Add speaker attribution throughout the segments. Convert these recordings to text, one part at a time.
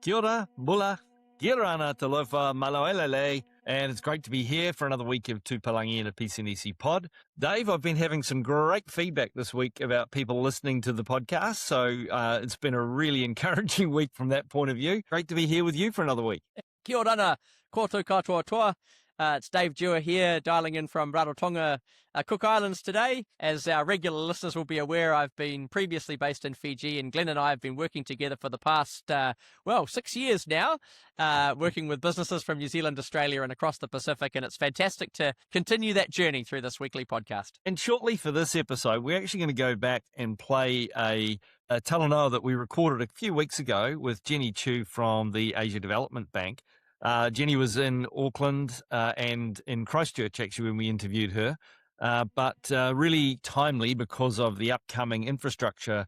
Speaker 1: Kia ora, bula, kia rana, talofa, maloelele, and it's great to be here for another week of Tupalangi and a PCNC pod. Dave, I've been having some great feedback this week about people listening to the podcast, so it's been a really encouraging week from that point of view. Great to be here with you for another week.
Speaker 2: Kia ora, koutou katoa toa. It's Dave Dewar here, dialing in from Rarotonga, Cook Islands today. As our regular listeners will be aware, I've been previously based in Fiji, and Glen and I have been working together for the past, 6 years now, working with businesses from New Zealand, Australia, and across the Pacific, and it's fantastic to continue that journey through this weekly podcast.
Speaker 1: And shortly for this episode, we're actually going to go back and play a Talanoa that we recorded a few weeks ago with Jenny Chu from the Asia Development Bank. Jenny was in Auckland and in Christchurch, actually, when we interviewed her, but really timely because of the upcoming infrastructure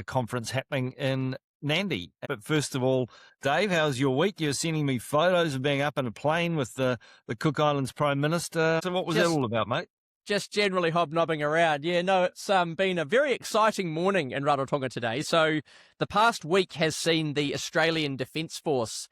Speaker 1: conference happening in Nandi. But first of all, Dave, how's your week? You're sending me photos of being up in a plane with the Cook Islands Prime Minister. So what was that all about, mate?
Speaker 2: Just generally hobnobbing around. Yeah, no, it's been a very exciting morning in Rarotonga today. So the past week has seen the Australian Defence Force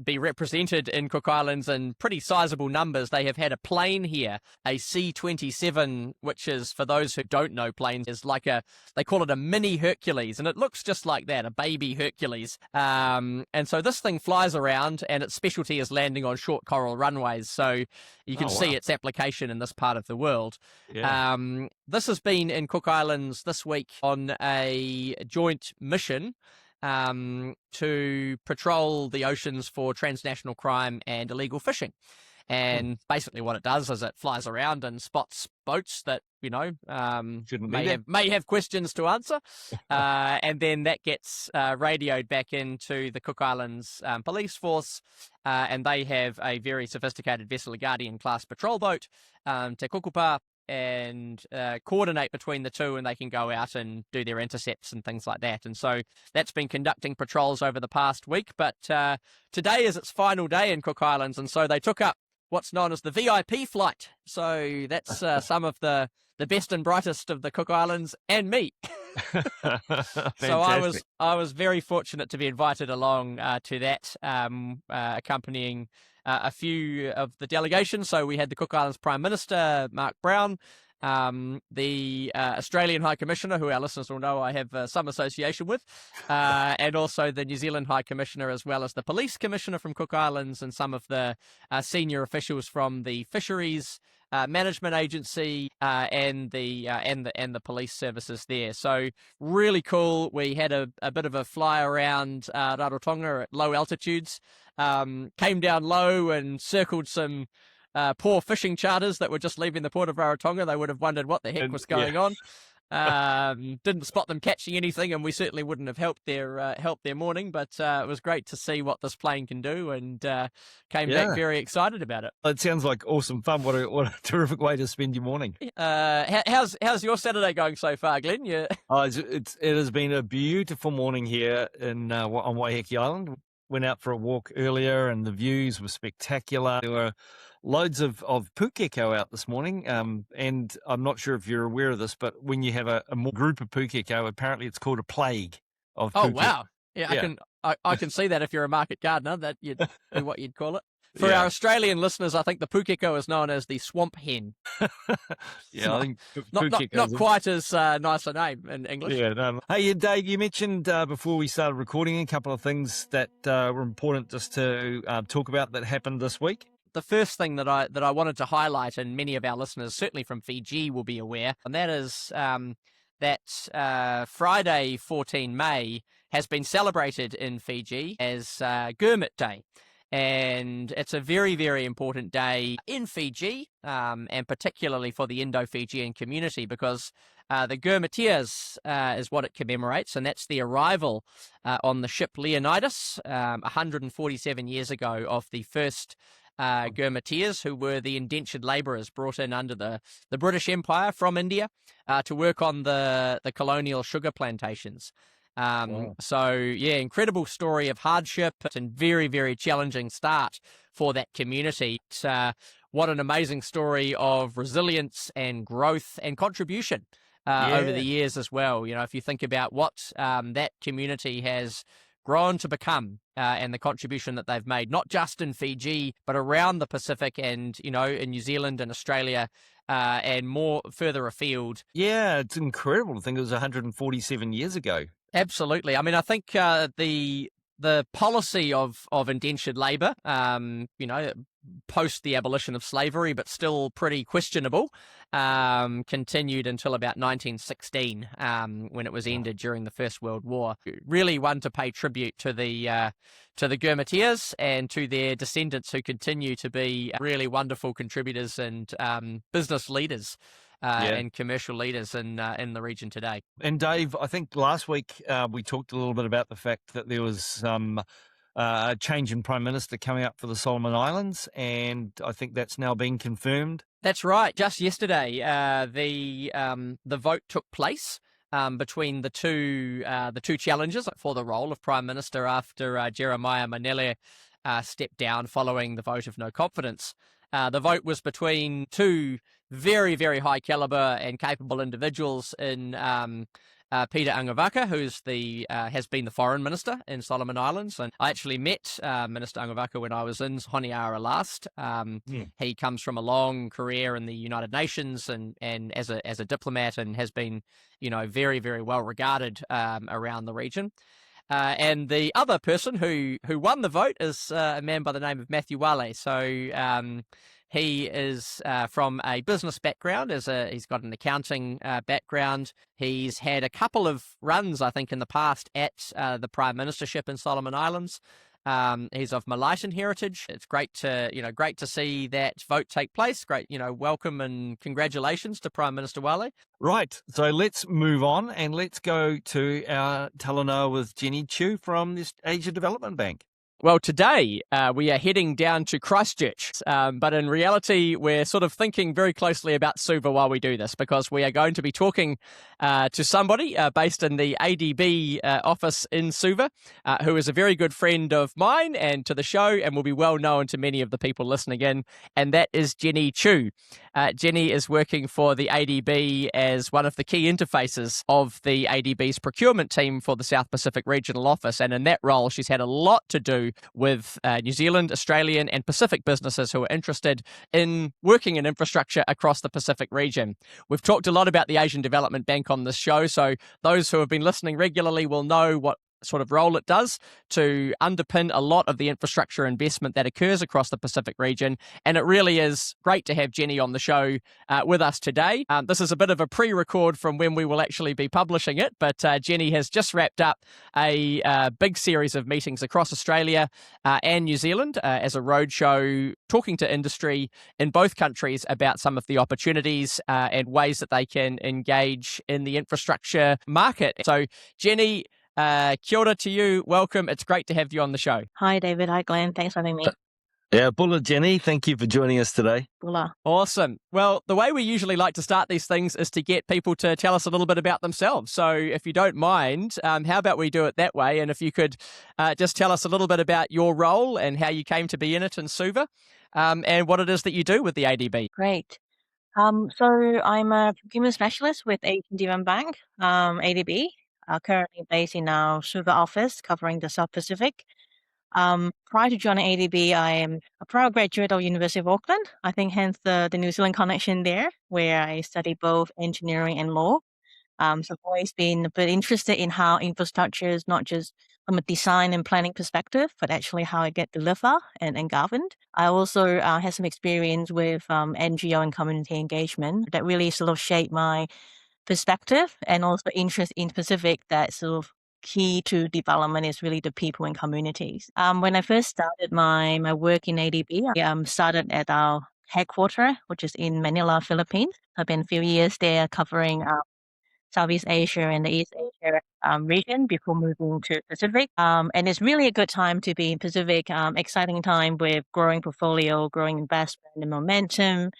Speaker 2: be represented in Cook Islands in pretty sizable numbers. They have had a plane here, a C-27, which is, for those who don't know planes, is like they call it a mini Hercules, and it looks just like that, a baby Hercules. And so this thing flies around, and its specialty is landing on short coral runways, so you can see its application in this part of the world. Yeah. This has been in Cook Islands this week on a joint mission to patrol the oceans for transnational crime and illegal fishing. And basically what it does is it flies around and spots boats that, may have questions to answer. And then that gets radioed back into the Cook Islands police force. And they have a very sophisticated Vessel Guardian class patrol boat, Te Kukupa, and coordinate between the two, and they can go out and do their intercepts and things like that. And so that's been conducting patrols over the past week, but today is its final day in Cook Islands, and so they took up what's known as the VIP flight. So that's some of the best and brightest of the Cook Islands and me. So I was very fortunate to be invited along to that, accompanying a few of the delegations. So we had the Cook Islands Prime Minister, Mark Brown, the Australian High Commissioner, who our listeners will know I have some association with, and also the New Zealand High Commissioner, as well as the Police Commissioner from Cook Islands, and some of the senior officials from the Fisheries Management Agency and the police services there. So really cool. We had a bit of a fly around Rarotonga at low altitudes, came down low and circled some poor fishing charters that were just leaving the port of Rarotonga. They would have wondered what the heck was going on. Didn't spot them catching anything, and we certainly wouldn't have helped their morning, but it was great to see what this plane can do, and came back very excited about it.
Speaker 1: It sounds like awesome fun. What a terrific way to spend your morning.
Speaker 2: How's your Saturday going so far, Glenn? It
Speaker 1: has been a beautiful morning here on Waiheke Island. Went out for a walk earlier, and the views were spectacular. There were loads of pukeko out this morning, and I'm not sure if you're aware of this, but when you have a more group of pukeko, apparently it's called a plague of pukeko.
Speaker 2: Oh, wow. Yeah. I can see that if you're a market gardener, that you'd be what you'd call it. For our Australian listeners, I think the pukeko is known as the swamp hen.
Speaker 1: I think
Speaker 2: not quite as nice a name in English.
Speaker 1: Yeah. No. Hey, Dave, you mentioned before we started recording a couple of things that were important just to talk about that happened this week.
Speaker 2: The first thing that I wanted to highlight, and many of our listeners, certainly from Fiji, will be aware, and that is that Friday, 14 May, has been celebrated in Fiji as Gurmit Day. And it's a very, very important day in Fiji, and particularly for the Indo-Fijian community, because the Gurmitias is what it commemorates, and that's the arrival on the ship Leonidas 147 years ago of the first Gurmitias, who were the indentured labourers brought in under the British Empire from India to work on the colonial sugar plantations. So, incredible story of hardship and very, very challenging start for that community. What an amazing story of resilience and growth and contribution over the years as well. You know, if you think about what that community has grown to become and the contribution that they've made, not just in Fiji, but around the Pacific and, in New Zealand and Australia and more further afield.
Speaker 1: Yeah, it's incredible to think it was 147 years ago.
Speaker 2: Absolutely. I mean, I think the policy of indentured labour, post the abolition of slavery, but still pretty questionable, continued until about 1916, when it was ended during the First World War. Really one to pay tribute to the Gurmatiers and to their descendants who continue to be really wonderful contributors and business leaders. And commercial leaders in the region today.
Speaker 1: And Dave, I think last week we talked a little bit about the fact that there was some a change in Prime Minister coming up for the Solomon Islands, and I think that's now been confirmed.
Speaker 2: That's right. Just yesterday, the vote took place between the two challengers for the role of Prime Minister after Jeremiah Manele stepped down following the vote of no confidence. The vote was between two very, very high caliber and capable individuals in Peter Angavaka, who's has been the foreign minister in Solomon Islands. And I actually met Minister Angavaka when I was in Honiara last. He comes from a long career in the United Nations and as a diplomat, and has been, very, very well regarded around the region. And the other person who won the vote is a man by the name of Matthew Wale. So he is from a business background. He's got an accounting background. He's had a couple of runs, I think, in the past at the Prime Ministership in Solomon Islands. He's of Malaitan heritage. It's great to see that vote take place. Great, welcome and congratulations to Prime Minister Wale.
Speaker 1: Right, so let's move on and let's go to our Talanoa with Jenny Chu from this Asia Development Bank.
Speaker 2: Well, today we are heading down to Christchurch, but in reality, we're sort of thinking very closely about Suva while we do this, because we are going to be talking to somebody based in the ADB office in Suva, who is a very good friend of mine and to the show, and will be well known to many of the people listening in, and that is Jenny Chu. Jenny is working for the ADB as one of the key interfaces of the ADB's procurement team for the South Pacific Regional Office, and in that role, she's had a lot to do with New Zealand, Australian and Pacific businesses who are interested in working in infrastructure across the Pacific region. We've talked a lot about the Asian Development Bank on this show, so those who have been listening regularly will know what sort of role it does to underpin a lot of the infrastructure investment that occurs across the Pacific region. And it really is great to have Jenny on the show with us today. This is a bit of a pre-record from when we will actually be publishing it, but Jenny has just wrapped up a big series of meetings across Australia and New Zealand as a roadshow, talking to industry in both countries about some of the opportunities and ways that they can engage in the infrastructure market. So Jenny, kia ora to you. Welcome. It's great to have you on the show.
Speaker 3: Hi, David. Hi, Glenn. Thanks for having me.
Speaker 1: Yeah, Bula Jenny, thank you for joining us today.
Speaker 3: Bula.
Speaker 2: Awesome. Well, the way we usually like to start these things is to get people to tell us a little bit about themselves. So if you don't mind, how about we do it that way? And if you could just tell us a little bit about your role and how you came to be in it in Suva, and what it is that you do with the ADB.
Speaker 3: Great. So I'm a procurement specialist with Asian Development Bank, ADB, currently based in our Suva office covering the South Pacific. Prior to joining ADB, I am a proud graduate of University of Auckland. I think hence the New Zealand connection there, where I studied both engineering and law. So I've always been a bit interested in how infrastructure is not just from a design and planning perspective, but actually how it get delivered and governed. I also had some experience with NGO and community engagement that really sort of shaped my perspective, and also interest in Pacific that sort of key to development is really the people and communities. When I first started my work in ADB, I started at our headquarters, which is in Manila, Philippines. I've been a few years there covering Southeast Asia and the East Asia region before moving to Pacific. And it's really a good time to be in Pacific, exciting time with growing portfolio, growing investment and momentum.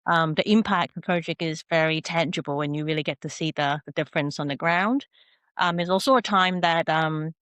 Speaker 3: The impact of the project is very tangible and you really get to see the difference on the ground. It's also a time that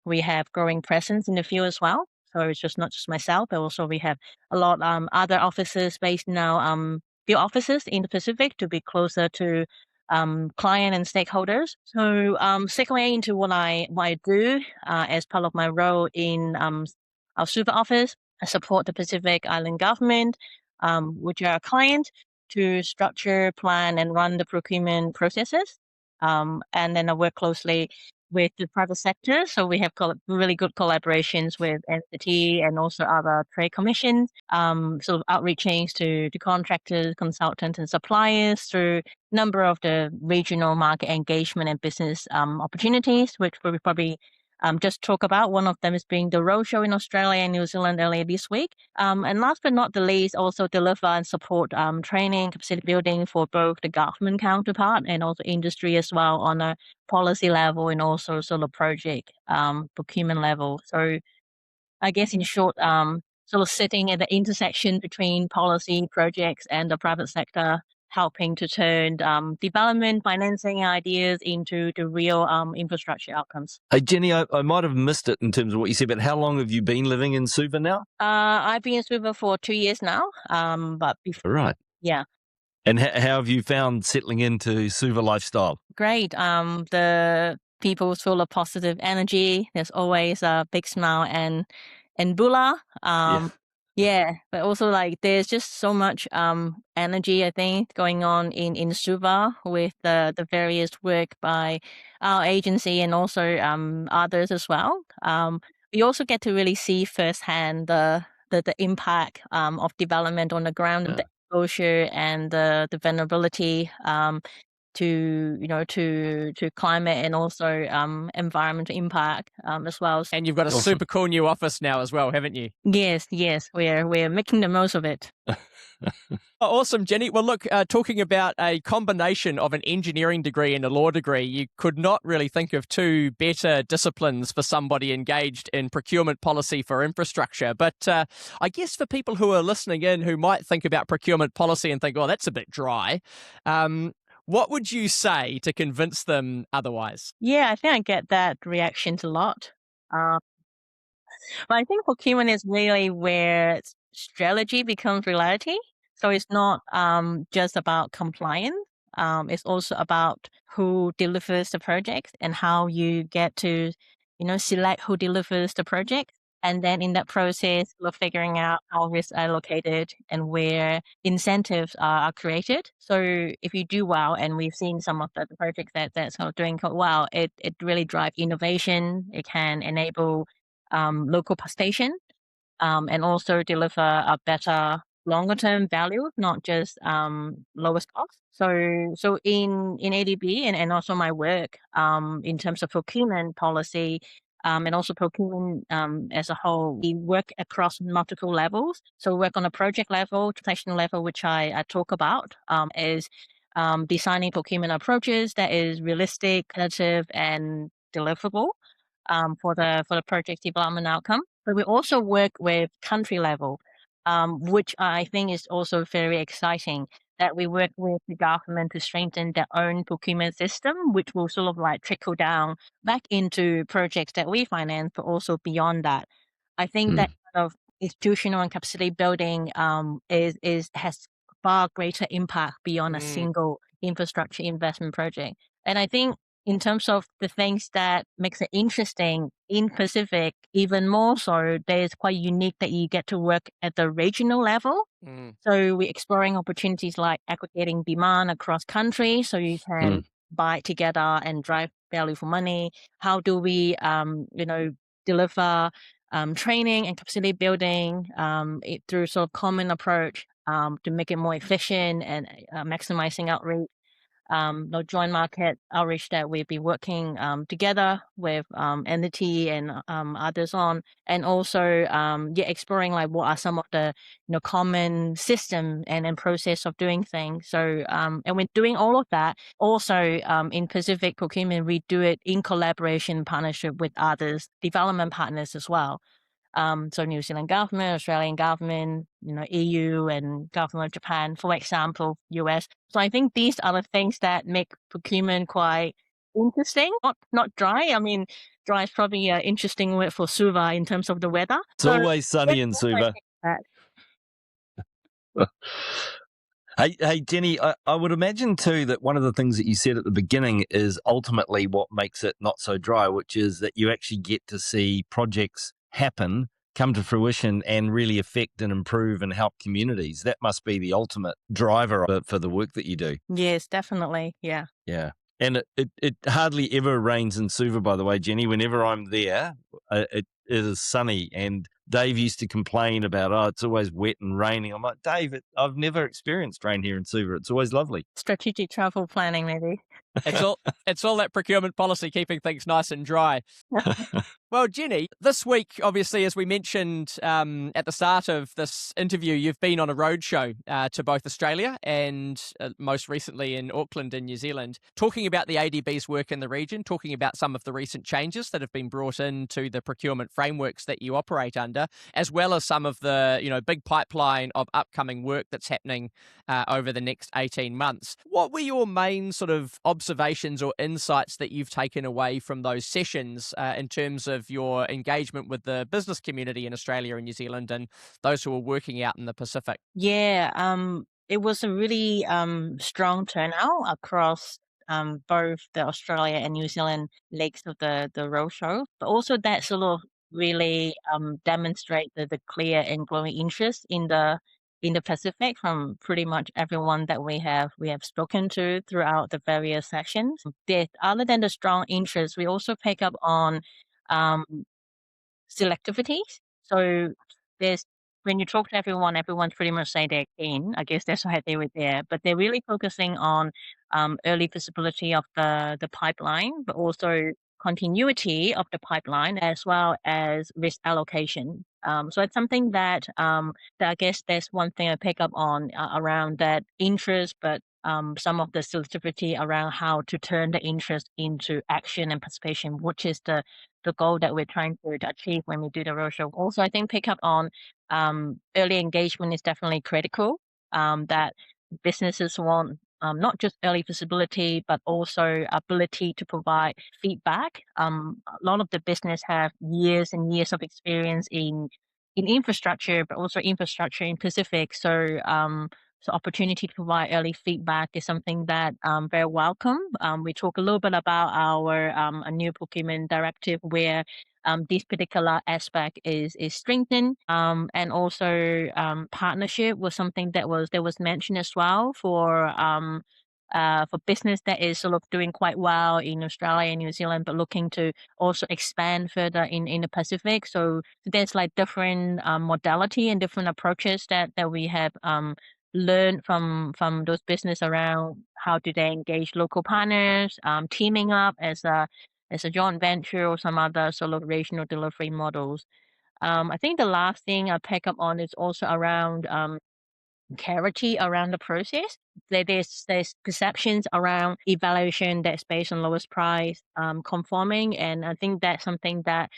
Speaker 3: we have growing presence in the field as well. So it's just not just myself, but also we have a lot other offices based now, field offices in the Pacific to be closer to client and stakeholders. So segueing into what I do as part of my role in our super office, I support the Pacific Island government, which are a client, to structure, plan, and run the procurement processes. And then I work closely with the private sector. So we have really good collaborations with NCT and also other trade commissions, sort of outreaching to contractors, consultants, and suppliers through a number of the regional market engagement and business opportunities, which we'll probably just talk about. One of them is being the Roadshow in Australia and New Zealand earlier this week. And last but not the least, also deliver and support training, capacity building for both the government counterpart and also industry as well on a policy level and also sort of project procurement level. So I guess in short, sort of sitting at the intersection between policy, projects, and the private sector, helping to turn development, financing ideas into the real infrastructure outcomes.
Speaker 1: Hey, Jenny, I might have missed it in terms of what you said, but how long have you been living in Suva now?
Speaker 3: I've been in Suva for 2 years now, but before,
Speaker 1: Right.
Speaker 3: yeah.
Speaker 1: And how have you found settling into Suva lifestyle?
Speaker 3: Great. The people's full of positive energy. There's always a big smile and bula. Yeah, but also like there's just so much energy, I think, going on in Suva with the various work by our agency and also others as well. We also get to really see firsthand the impact of development on the ground, the exposure and the vulnerability to climate and also environmental impact as well.
Speaker 2: And you've got a super cool new office now as well, haven't you?
Speaker 3: Yes, we're making the most of it.
Speaker 2: Awesome, Jenny. Well, look, talking about a combination of an engineering degree and a law degree, you could not really think of two better disciplines for somebody engaged in procurement policy for infrastructure. But I guess for people who are listening in who might think about procurement policy and think, oh, that's a bit dry, what would you say to convince them otherwise?
Speaker 3: Yeah, I think I get that reactions a lot. But I think procurement is really where strategy becomes reality. So it's not just about compliance. It's also about who delivers the project and how you get to, select who delivers the project. And then in that process, we're figuring out how risks are allocated and where incentives are created. So if you do well, and we've seen some of the projects that's doing quite well, it really drives innovation. It can enable local participation and also deliver a better longer term value, not just lowest cost. So in ADB and also my work in terms of procurement policy and also procurement as a whole, we work across multiple levels. So we work on a project level, transactional level, which I talk about, is designing procurement approaches that is realistic, competitive, and deliverable for the project development outcome. But we also work with country level, which I think is also very exciting, that we work with the government to strengthen their own procurement system, which will sort of like trickle down back into projects that we finance, but also beyond that. I think that kind of institutional and capacity building has far greater impact beyond a single infrastructure investment project. And I think in terms of the things that makes it interesting in Pacific, even more so, there's quite unique that you get to work at the regional level. So we're exploring opportunities like aggregating demand across country, so you can buy together and drive value for money. How do we, deliver training and capacity building through sort of common approach to make it more efficient and maximizing outreach. The joint market outreach that we've been working together with entity and others on, and also exploring like what are some of the common system and process of doing things. So and we're doing all of that. Also in Pacific Procurement, we do it in collaboration, partnership with others, development partners as well. So New Zealand government, Australian government, EU and government of Japan, for example, US. So I think these are the things that make procurement quite interesting, not dry. I mean, dry is probably an interesting word for Suva in terms of the weather.
Speaker 1: It's always sunny in Suva. Hey, Jenny, I would imagine too that one of the things that you said at the beginning is ultimately what makes it not so dry, which is that you actually get to see projects happen, come to fruition, and really affect and improve and help communities. That must be the ultimate driver for the work that you do.
Speaker 3: Yes, definitely. Yeah.
Speaker 1: Yeah. And it hardly ever rains in Suva, by the way, Jenny. Whenever I'm there, it is sunny. And Dave used to complain about, it's always wet and raining. I'm like, Dave, I've never experienced rain here in Suva. It's always lovely.
Speaker 3: Strategic travel planning, maybe.
Speaker 2: It's all that procurement policy, keeping things nice and dry. Well, Jenny, this week, obviously, as we mentioned at the start of this interview, you've been on a roadshow to both Australia and most recently in Auckland in New Zealand, talking about the ADB's work in the region, talking about some of the recent changes that have been brought into the procurement frameworks that you operate under, as well as some of the big pipeline of upcoming work that's happening over the next 18 months. What were your main sort of observations or insights that you've taken away from those sessions in terms of your engagement with the business community in Australia and New Zealand and those who are working out in the Pacific?
Speaker 3: Yeah, it was a really strong turnout across both the Australia and New Zealand legs of the roadshow, but also that sort of really demonstrate the clear and growing interest in the Pacific from pretty much everyone that we have spoken to throughout the various sessions. Other than the strong interest, we also pick up on um, selectivities. So there's when you talk to everyone, everyone's pretty much saying they're keen. I guess that's why they were there. But they're really focusing on early visibility of the pipeline, but also continuity of the pipeline as well as risk allocation. So it's something that I guess there's one thing I pick up on around that interest, but some of the sensitivity around how to turn the interest into action and participation, which is the goal that we're trying to achieve when we do the roadshow. Also, I think pick up on early engagement is definitely critical. That businesses want not just early visibility, but also ability to provide feedback. A lot of the business have years and years of experience in infrastructure, but also infrastructure in Pacific. So opportunity to provide early feedback is something that very welcome. We talk a little bit about our a new procurement directive where this particular aspect is strengthened, and also partnership was something that was mentioned as well for business that is sort of doing quite well in Australia and New Zealand, but looking to also expand further in the Pacific. So there's like different modality and different approaches that we have learned from those business around how do they engage local partners, teaming up as a joint venture or some other sort of regional delivery models. I think the last thing I pick up on is also around clarity around the process. There's perceptions around evaluation that's based on lowest price conforming, and I think that's something that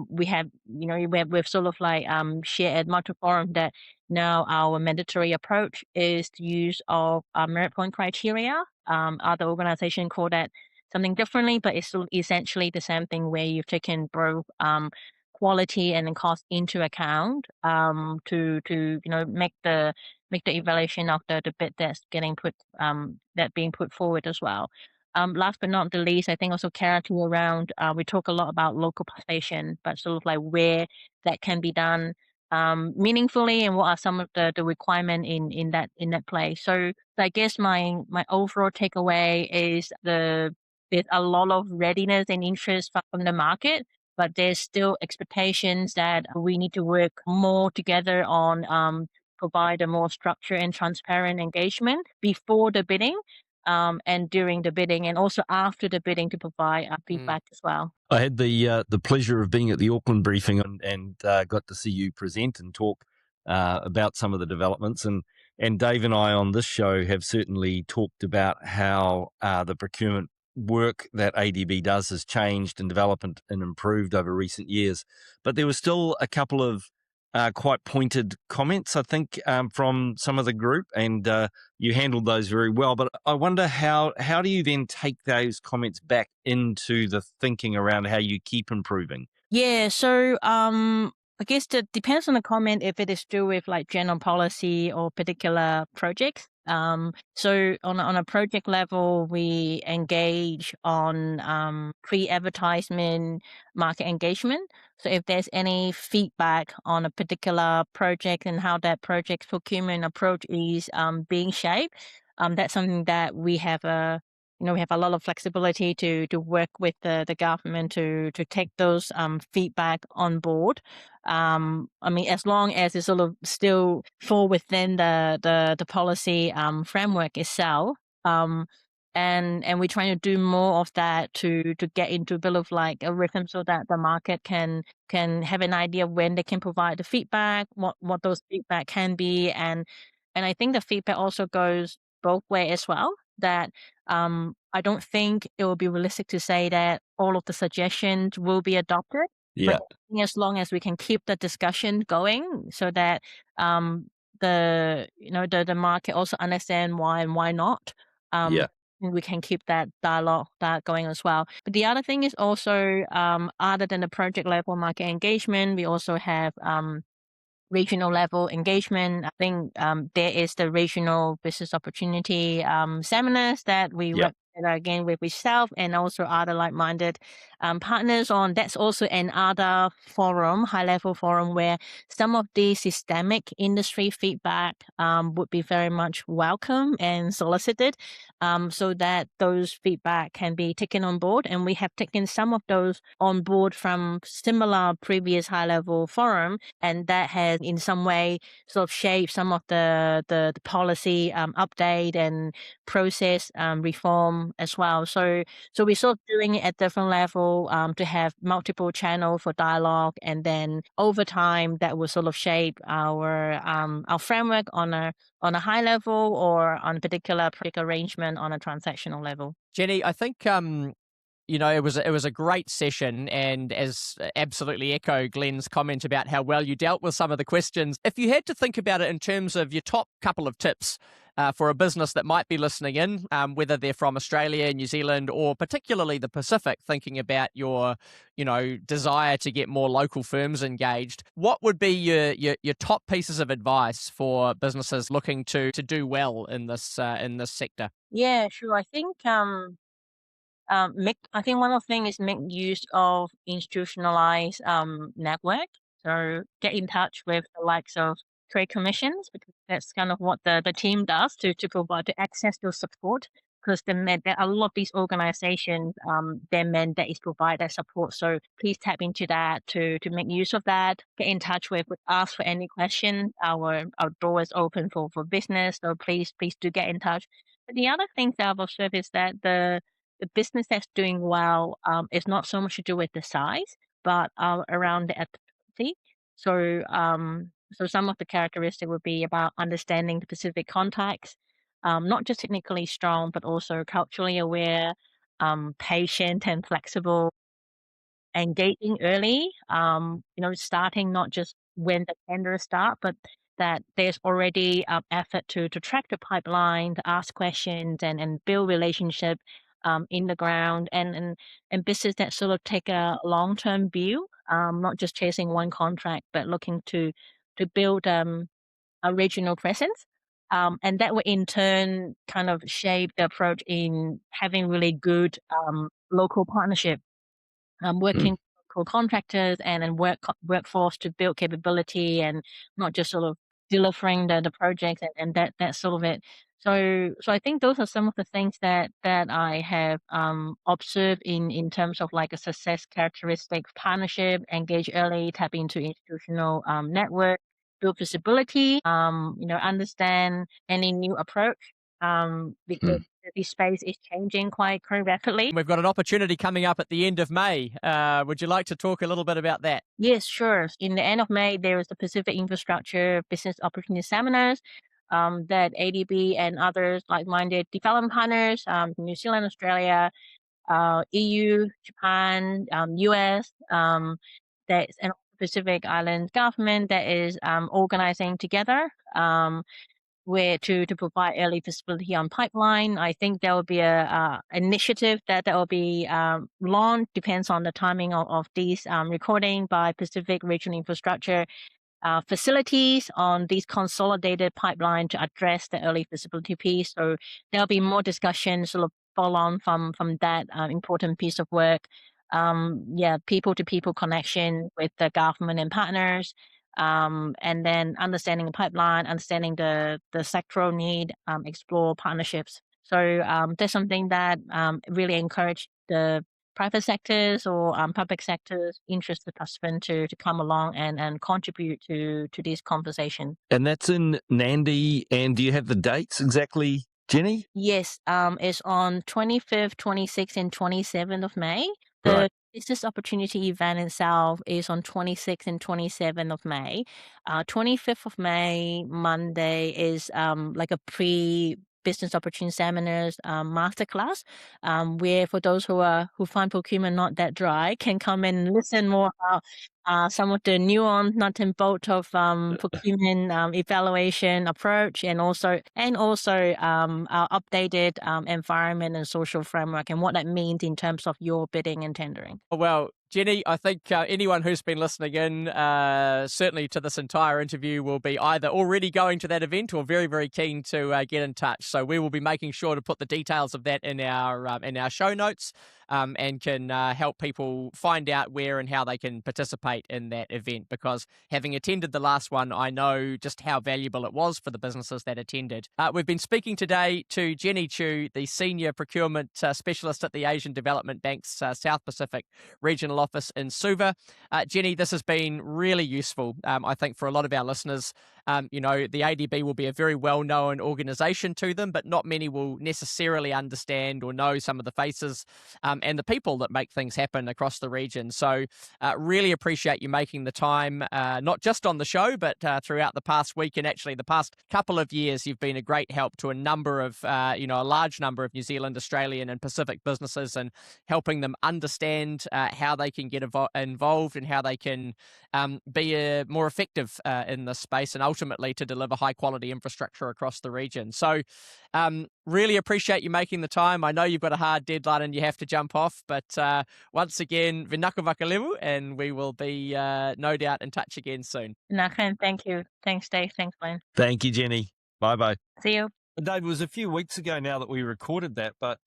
Speaker 3: we have we've sort of like shared at multiple forum that now our mandatory approach is to use of merit point criteria. Other organizations call that something differently, but it's still essentially the same thing where you've taken both quality and then cost into account to make the evaluation of the bid that's getting being put forward as well. Last but not the least, I think also clarity around we talk a lot about local participation, but sort of like where that can be done meaningfully and what are some of the requirement in that place. So I guess my overall takeaway is there's a lot of readiness and interest from the market, but there's still expectations that we need to work more together on provide a more structured and transparent engagement before the bidding and during the bidding, and also after the bidding to provide feedback as well.
Speaker 1: I had the pleasure of being at the Auckland briefing and got to see you present and talk about some of the developments. And Dave and I on this show have certainly talked about how the procurement work that ADB does has changed and developed and improved over recent years. But there was still a couple of quite pointed comments, I think, from some of the group, and you handled those very well. But I wonder how do you then take those comments back into the thinking around how you keep improving?
Speaker 3: Yeah, so I guess that depends on the comment if it is to do with like general policy or particular projects. So on a project level, we engage on pre-advertisement market engagement. So if there's any feedback on a particular project and how that project's procurement approach is being shaped, that's something that we have we have a lot of flexibility to work with the government to take those feedback on board. I mean, as long as it sort of still fall within the policy framework itself. And we're trying to do more of that to get into a bit of like a rhythm so that the market can have an idea of when they can provide the feedback, what those feedback can be, and I think the feedback also goes both way as well. That I don't think it will be realistic to say that all of the suggestions will be adopted.
Speaker 1: Yeah.
Speaker 3: But as long as we can keep the discussion going, so that the market also understand why and why not.
Speaker 1: Yeah.
Speaker 3: We can keep that dialogue going as well. But the other thing is also, other than the project level market engagement, we also have regional level engagement. I think there is the regional business opportunity seminars that we
Speaker 1: Yep.
Speaker 3: work together again with yourself and also other like-minded partners on. That's also another forum, high-level forum, where some of the systemic industry feedback would be very much welcome and solicited, so that those feedback can be taken on board. And we have taken some of those on board from similar previous high-level forum, and that has in some way sort of shaped some of the policy update and process reform as well. So we're sort of doing it at different level to have multiple channel for dialogue, and then over time that will sort of shape our framework on a high level or on a particular project arrangement on a transactional level.
Speaker 2: Jenny, I think it was a great session, and as absolutely echo Glenn's comment about how well you dealt with some of the questions. If you had to think about it in terms of your top couple of tips for a business that might be listening in, whether they're from Australia, New Zealand, or particularly the Pacific, thinking about your desire to get more local firms engaged, what would be your top pieces of advice for businesses looking to do well in this sector?
Speaker 3: Yeah, sure. I think I think one of the things is make use of institutionalized network. So get in touch with the likes of trade commissions, because that's kind of what the team does to provide to access those support. Because a lot of these organizations, their mandate is provide that support. So please tap into that to make use of that. Get in touch with us for any question. Our door is open for business. So please do get in touch. But the other things that I've observed is that the business that's doing well is not so much to do with the size, but around the adaptability. So some of the characteristics would be about understanding the specific context, not just technically strong, but also culturally aware, patient and flexible, engaging early, starting not just when the tenders start, but that there's already effort to track the pipeline, to ask questions and build relationship in the ground, and business that sort of take a long-term view, not just chasing one contract, but looking to build a regional presence. And that will in turn kind of shape the approach in having really good local partnership, working with local contractors and workforce to build capability, and not just sort of delivering the projects and that sort of it. So I think those are some of the things that I have observed in terms of like a success characteristic: partnership, engage early, tap into institutional network, build visibility, understand any new approach, because the space is changing quite rapidly.
Speaker 2: We've got an opportunity coming up at the end of May. Would you like to talk a little bit about that?
Speaker 3: Yes, sure. In the end of May, there is the Pacific Infrastructure Business Opportunity Seminars that ADB and others like-minded development partners, New Zealand, Australia, EU, Japan, US, and Pacific Island government that is organizing together. Where to provide early visibility on pipeline. I think there will be a initiative that will be launched, depends on the timing of these recording, by Pacific Regional Infrastructure facilities on these consolidated pipeline to address the early feasibility piece. So there'll be more discussions sort of follow on from that important piece of work. People to people connection with the government and partners, and then understanding the pipeline, understanding the sectoral need, explore partnerships. So that's something that really encourage the private sectors or public sectors interested participant to come along and contribute to this conversation.
Speaker 1: And that's in Nandi. And do you have the dates exactly, Jenny?
Speaker 3: Yes, it's on 25th, 26th, and 27th of May. The
Speaker 1: Right.
Speaker 3: business opportunity event itself is on 26th and 27th of May. 25th of May, Monday, is like a pre-business opportunity seminars masterclass, where for those who find procurement not that dry can come and listen more about some of the nuance, nut and bolt of procurement evaluation approach, and also our updated environment and social framework and what that means in terms of your bidding and tendering.
Speaker 2: Well, Jenny, I think anyone who's been listening in, certainly to this entire interview, will be either already going to that event or very, very keen to get in touch. So we will be making sure to put the details of that in our show notes, and can help people find out where and how they can participate in that event. Because having attended the last one, I know just how valuable it was for the businesses that attended. We've been speaking today to Jenny Chu, the Senior Procurement Specialist at the Asian Development Bank's South Pacific Regional Office in Suva. Jenny, this has been really useful, I think, for a lot of our listeners. The ADB will be a very well-known organisation to them, but not many will necessarily understand or know some of the faces and the people that make things happen across the region. So really appreciate you making the time, not just on the show, but throughout the past week and actually the past couple of years. You've been a great help to a large number of New Zealand, Australian and Pacific businesses, and helping them understand how they can get involved and how they can be more effective in this space, and ultimately to deliver high quality infrastructure across the region. So really appreciate you making the time. I know you've got a hard deadline and you have to jump off, but once again, vinaka vakalevu, and we will be no doubt in touch again soon.
Speaker 3: Nakan, thank you. Thanks, Dave. Thanks, Glenn.
Speaker 1: Thank you, Jenny. Bye-bye.
Speaker 3: See you.
Speaker 1: Dave, it was a few weeks ago now that we recorded that, but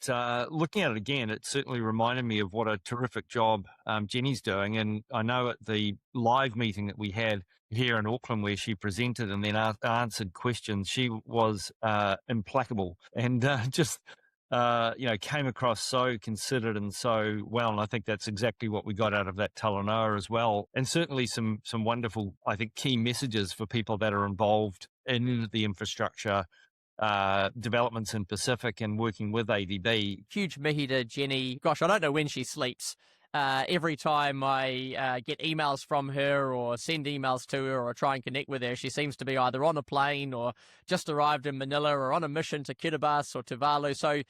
Speaker 1: looking at it again, it certainly reminded me of what a terrific job Jenny's doing. And I know at the live meeting that we had here in Auckland where she presented and then answered questions, she was implacable and came across so considered and so well. And I think that's exactly what we got out of that Talanoa as well. And certainly some wonderful, I think, key messages for people that are involved in the infrastructure developments in Pacific and working with ADB.
Speaker 2: Huge mihi to Jenny. Gosh, I don't know when she sleeps. Every time I get emails from her or send emails to her or try and connect with her, she seems to be either on a plane or just arrived in Manila or on a mission to Kiribati or Tuvalu. So,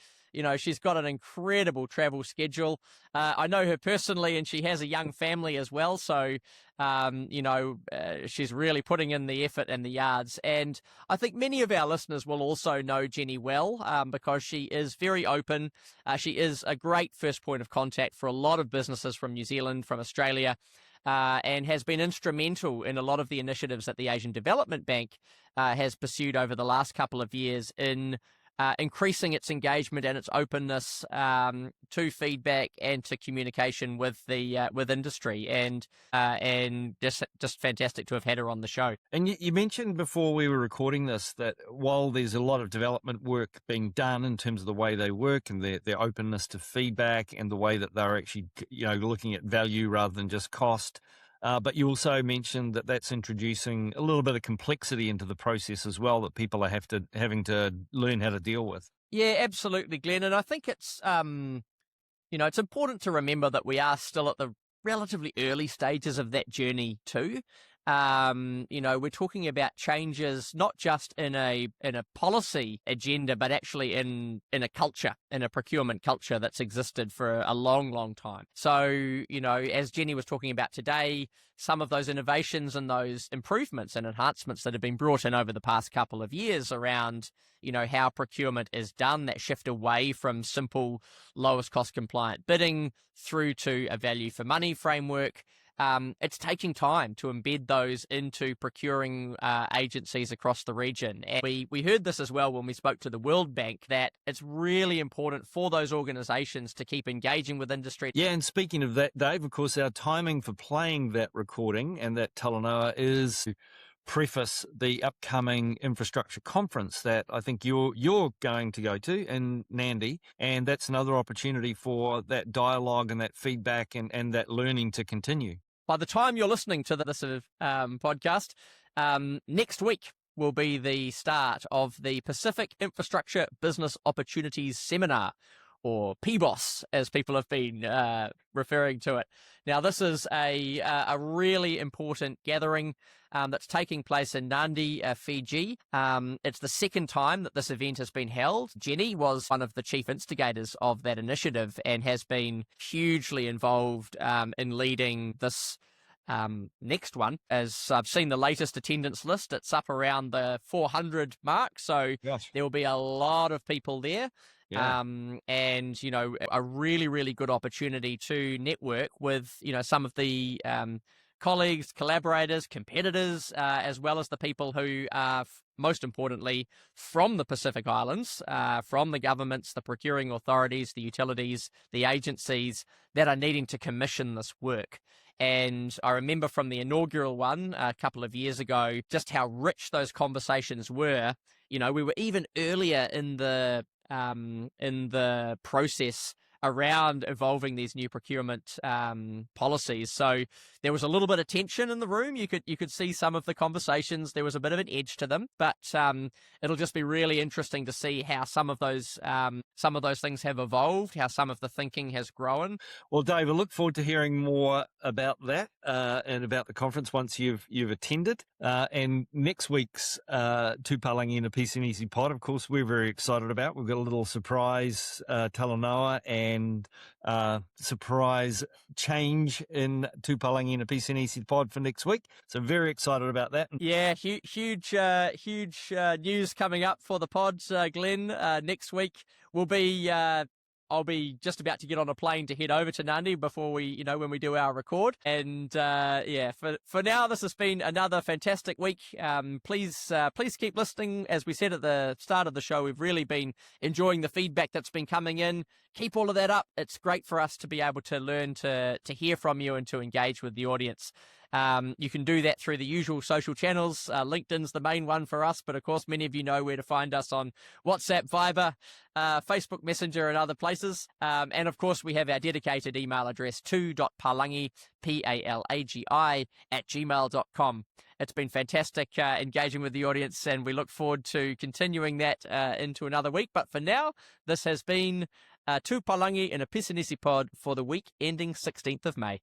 Speaker 2: she's got an incredible travel schedule. I know her personally, and she has a young family as well. So, she's really putting in the effort and the yards. And I think many of our listeners will also know Jenny well, because she is very open. She is a great first point of contact for a lot of businesses from New Zealand, from Australia, and has been instrumental in a lot of the initiatives that the Asian Development Bank has pursued over the last couple of years in increasing its engagement and its openness to feedback and to communication with industry, and just fantastic to have had her on the show.
Speaker 1: And you mentioned before we were recording this that while there's a lot of development work being done in terms of the way they work and their openness to feedback and the way that they're actually looking at value rather than just cost. But you also mentioned that that's introducing a little bit of complexity into the process as well that people are having to learn how to deal with.
Speaker 2: Yeah, absolutely, Glenn. And I think it's it's important to remember that we are still at the relatively early stages of that journey too. We're talking about changes not just in a policy agenda, but actually in a culture, in a procurement culture that's existed for a long, long time. So, as Jenny was talking about today, some of those innovations and those improvements and enhancements that have been brought in over the past couple of years around, how procurement is done, that shift away from simple lowest cost compliant bidding through to a value for money framework, it's taking time to embed those into procuring agencies across the region. And we heard this as well when we spoke to the World Bank, that it's really important for those organisations to keep engaging with industry.
Speaker 1: Yeah, and speaking of that, Dave, of course, our timing for playing that recording and that Talanoa is to preface the upcoming infrastructure conference that I think you're going to go to in Nandi, and that's another opportunity for that dialogue and that feedback and that learning to continue.
Speaker 2: By the time you're listening to this podcast, next week will be the start of the Pacific Infrastructure Business Opportunities Seminar, or PBOS, as people have been referring to it. Now, this is a really important gathering that's taking place in Nandi, Fiji. It's the second time that this event has been held. Jenny was one of the chief instigators of that initiative and has been hugely involved in leading this next one. As I've seen the latest attendance list, it's up around the 400 mark, so there will be a lot of people there.
Speaker 1: Yeah.
Speaker 2: And, you know, a really, really good opportunity to network with, you know, some of the colleagues, collaborators, competitors, as well as the people who are, most importantly, from the Pacific Islands, from the governments, the procuring authorities, the utilities, the agencies that are needing to commission this work. And I remember from the inaugural one a couple of years ago, just how rich those conversations were. You know, we were even earlier in the process around evolving these new procurement policies. So there was a little bit of tension in the room. You could see some of the conversations. There was a bit of an edge to them, but it'll just be really interesting to see how some of those things have evolved, how some of the thinking has grown.
Speaker 1: Well, Dave, I look forward to hearing more about that and about the conference once you've attended. And next week's Tūpalangi in a Piece and Easy Pod, of course, we're very excited about. We've got a little surprise Talanoa and surprise change in Tūpalangi in a Piece and Easy Pod for next week. So very excited about that.
Speaker 2: Yeah, huge news coming up for the pods, Glenn. Next week will be I'll be just about to get on a plane to head over to Nandi before when we do our record. And for now, this has been another fantastic week. Please keep listening. As we said at the start of the show, we've really been enjoying the feedback that's been coming in. Keep all of that up. It's great for us to be able to learn to hear from you and to engage with the audience. You can do that through the usual social channels. LinkedIn's the main one for us, but of course, many of you know where to find us on WhatsApp, Viber, Facebook Messenger, and other places. And of course, we have our dedicated email address, tu.palagi, PALAGI, @gmail.com. It's been fantastic engaging with the audience, and we look forward to continuing that into another week. But for now, this has been Tūpalangi in a Pisanisi pod for the week ending 16th of May.